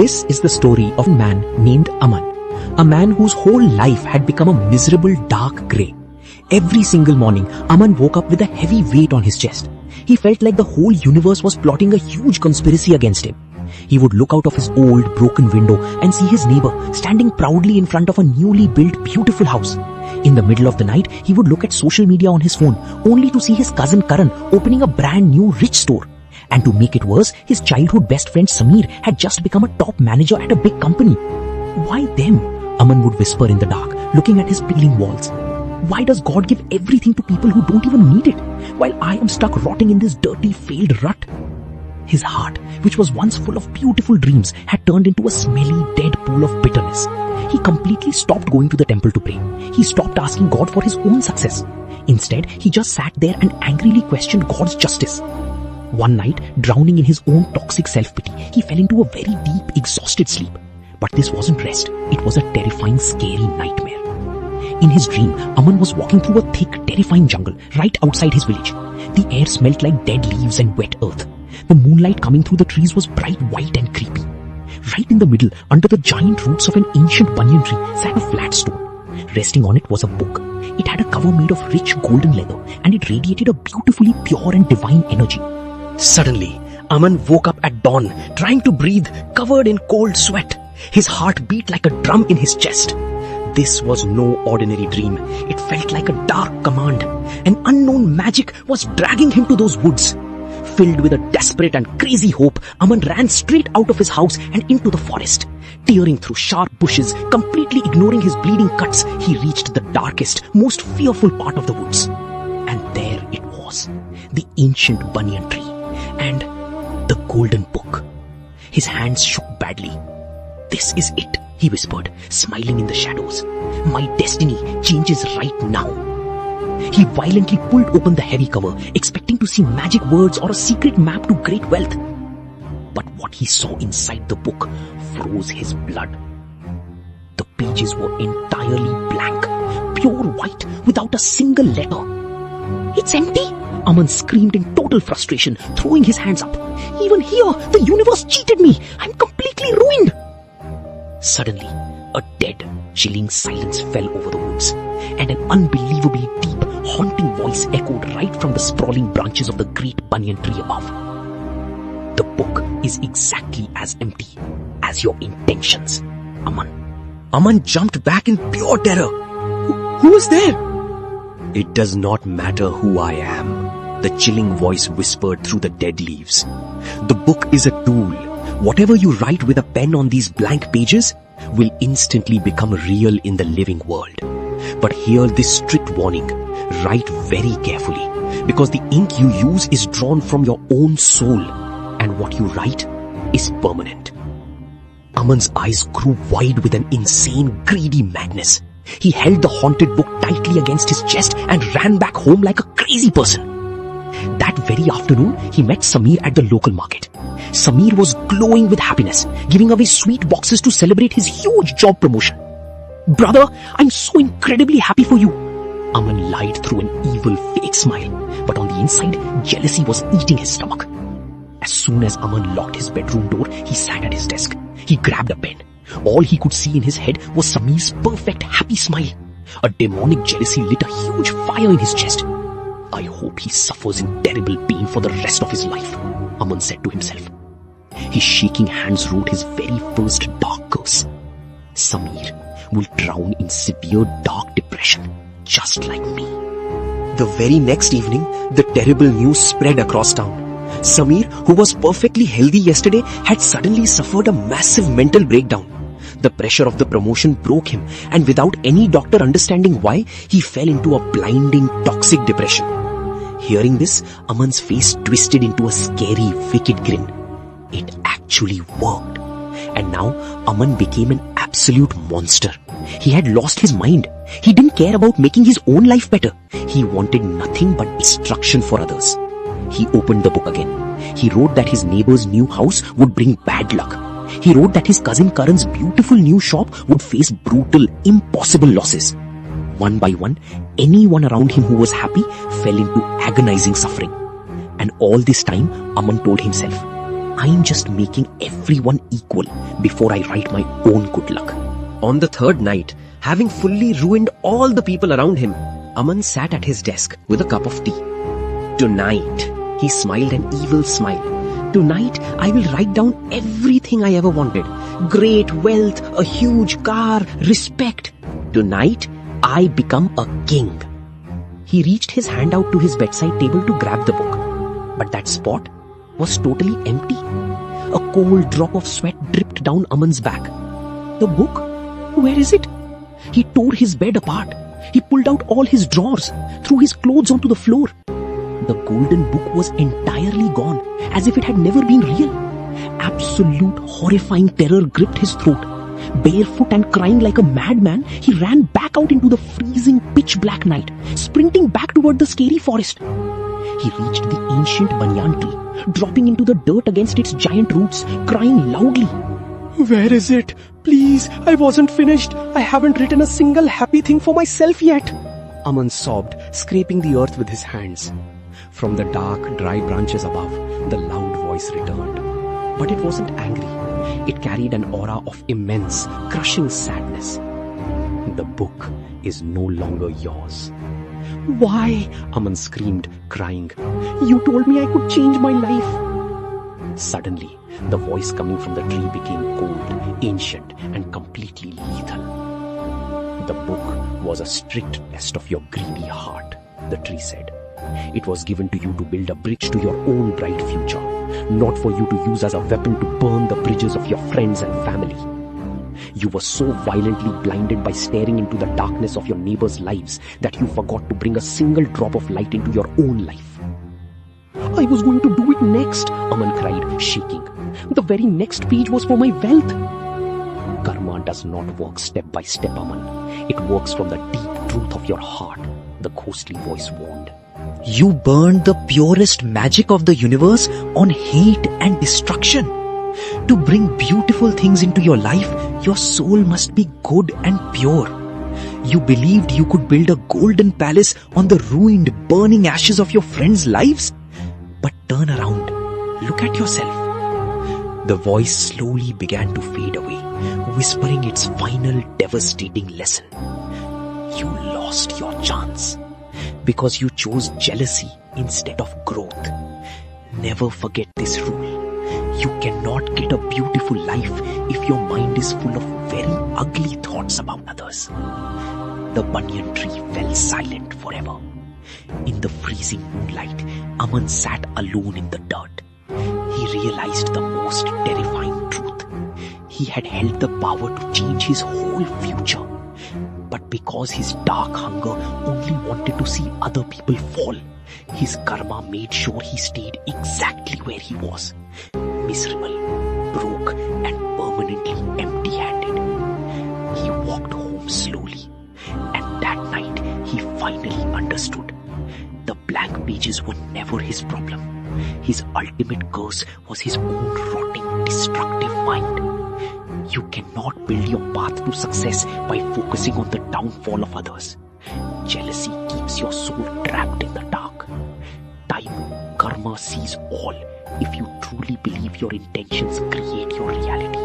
This is the story of a man named Aman. A man whose whole life had become a miserable dark grey. Every single morning, Aman woke up with a heavy weight on his chest. He felt like the whole universe was plotting a huge conspiracy against him. He would look out of his old, broken window and see his neighbor standing proudly in front of a newly built, beautiful house. In the middle of the night, he would look at social media on his phone, only to see his cousin Karan opening a brand new rich store. And to make it worse, his childhood best friend Sameer had just become a top manager at a big company. Why them? Aman would whisper in the dark, looking at his peeling walls. Why does God give everything to people who don't even need it, while I am stuck rotting in this dirty, failed rut? His heart, which was once full of beautiful dreams, had turned into a smelly, dead pool of bitterness. He completely stopped going to the temple to pray. He stopped asking God for his own success. Instead, he just sat there and angrily questioned God's justice. One night, drowning in his own toxic self-pity, he fell into a very deep, exhausted sleep. But this wasn't rest. It was a terrifying, scary nightmare. In his dream, Aman was walking through a thick, terrifying jungle right outside his village. The air smelled like dead leaves and wet earth. The moonlight coming through the trees was bright white and creepy. Right in the middle, under the giant roots of an ancient banyan tree, sat a flat stone. Resting on it was a book. It had a cover made of rich golden leather, and it radiated a beautifully pure and divine energy. Suddenly, Aman woke up at dawn, trying to breathe, covered in cold sweat. His heart beat like a drum in his chest. This was no ordinary dream. It felt like a dark command. An unknown magic was dragging him to those woods. Filled with a desperate and crazy hope, Aman ran straight out of his house and into the forest. Tearing through sharp bushes, completely ignoring his bleeding cuts, he reached the darkest, most fearful part of the woods. And there it was, the ancient banyan tree and the golden book. His hands shook badly. "This is it," he whispered, smiling in the shadows. "My destiny changes right now." He violently pulled open the heavy cover, expecting to see magic words or a secret map to great wealth. But what he saw inside the book froze his blood. The pages were entirely blank, pure white, without a single letter. "It's empty!" Aman screamed in total frustration, throwing his hands up. "Even here, the universe cheated me! I'm completely ruined!" Suddenly, a dead, chilling silence fell over the woods, and an unbelievably deep, haunting voice echoed right from the sprawling branches of the great banyan tree above. "The book is exactly as empty as your intentions, Aman." Aman jumped back in pure terror. Who is there? "It does not matter who I am," the chilling voice whispered through the dead leaves. "The book is a tool. Whatever you write with a pen on these blank pages will instantly become real in the living world. But hear this strict warning. Write very carefully, because the ink you use is drawn from your own soul, and what you write is permanent." Aman's eyes grew wide with an insane, greedy madness. He held the haunted book tightly against his chest and ran back home like a crazy person. That very afternoon, he met Sameer at the local market. Sameer was glowing with happiness, giving away sweet boxes to celebrate his huge job promotion. "Brother, I'm so incredibly happy for you." Aman lied through an evil fake smile, but on the inside, jealousy was eating his stomach. As soon as Aman locked his bedroom door, he sat at his desk. He grabbed a pen. All he could see in his head was Sameer's perfect, happy smile. A demonic jealousy lit a huge fire in his chest. "I hope he suffers in terrible pain for the rest of his life," Aman said to himself. His shaking hands wrote his very first dark curse. "Sameer will drown in severe dark depression, just like me." The very next evening, the terrible news spread across town. Sameer, who was perfectly healthy yesterday, had suddenly suffered a massive mental breakdown. The pressure of the promotion broke him, and without any doctor understanding why, he fell into a blinding, toxic depression. Hearing this, Aman's face twisted into a scary, wicked grin. It actually worked. And now, Aman became an absolute monster. He had lost his mind. He didn't care about making his own life better. He wanted nothing but destruction for others. He opened the book again. He wrote that his neighbor's new house would bring bad luck. He wrote that his cousin Karan's beautiful new shop would face brutal, impossible losses. One by one, anyone around him who was happy fell into agonizing suffering. And all this time, Aman told himself, I'm just making everyone equal before I write my own good luck. On the third night, having fully ruined all the people around him, Aman sat at his desk with a cup of tea. Tonight, he smiled an evil smile. Tonight, I will write down everything I ever wanted. Great wealth, a huge car, respect. Tonight, I become a king. He reached his hand out to his bedside table to grab the book. But that spot was totally empty. A cold drop of sweat dripped down Aman's back. The book? Where is it? He tore his bed apart. He pulled out all his drawers, threw his clothes onto the floor. The golden book was entirely gone, as if it had never been real. Absolute horrifying terror gripped his throat. Barefoot and crying like a madman, he ran back out into the freezing pitch-black night, sprinting back toward the scary forest. He reached the ancient banyan tree, dropping into the dirt against its giant roots, crying loudly. Where is it? Please, I wasn't finished. I haven't written a single happy thing for myself yet. Aman sobbed, scraping the earth with his hands. From the dark, dry branches above, the loud voice returned. But it wasn't angry. It carried an aura of immense, crushing sadness. The book is no longer yours. Why? Aman screamed, crying. You told me I could change my life. Suddenly, the voice coming from the tree became cold, ancient, and completely lethal. The book was a strict test of your greedy heart, the tree said. It was given to you to build a bridge to your own bright future, not for you to use as a weapon to burn the bridges of your friends and family. You were so violently blinded by staring into the darkness of your neighbors' lives that you forgot to bring a single drop of light into your own life. I was going to do it next, Aman cried, shaking. The very next page was for my wealth. Karma does not work step by step, Aman. It works from the deep truth of your heart, the ghostly voice warned. You burned the purest magic of the universe on hate and destruction. To bring beautiful things into your life, your soul must be good and pure. You believed you could build a golden palace on the ruined, burning ashes of your friends' lives? But turn around. Look at yourself. The voice slowly began to fade away, whispering its final devastating lesson. You lost your chance because you chose jealousy instead of growth. Never forget this rule. You cannot get a beautiful life if your mind is full of very ugly thoughts about others. The banyan tree fell silent forever. In the freezing moonlight, Aman sat alone in the dirt. He realized the most terrifying truth. He had held the power to change his whole future. But because his dark hunger only wanted to see other people fall, his karma made sure he stayed exactly where he was. Miserable, broke, and permanently empty-handed. He walked home slowly, and that night he finally understood. The blank pages were never his problem. His ultimate curse was his own rotting, destructive mind. You cannot build your path to success by focusing on the downfall of others. Jealousy keeps your soul trapped in the dark. Time, karma sees all if you truly believe your intentions create your reality.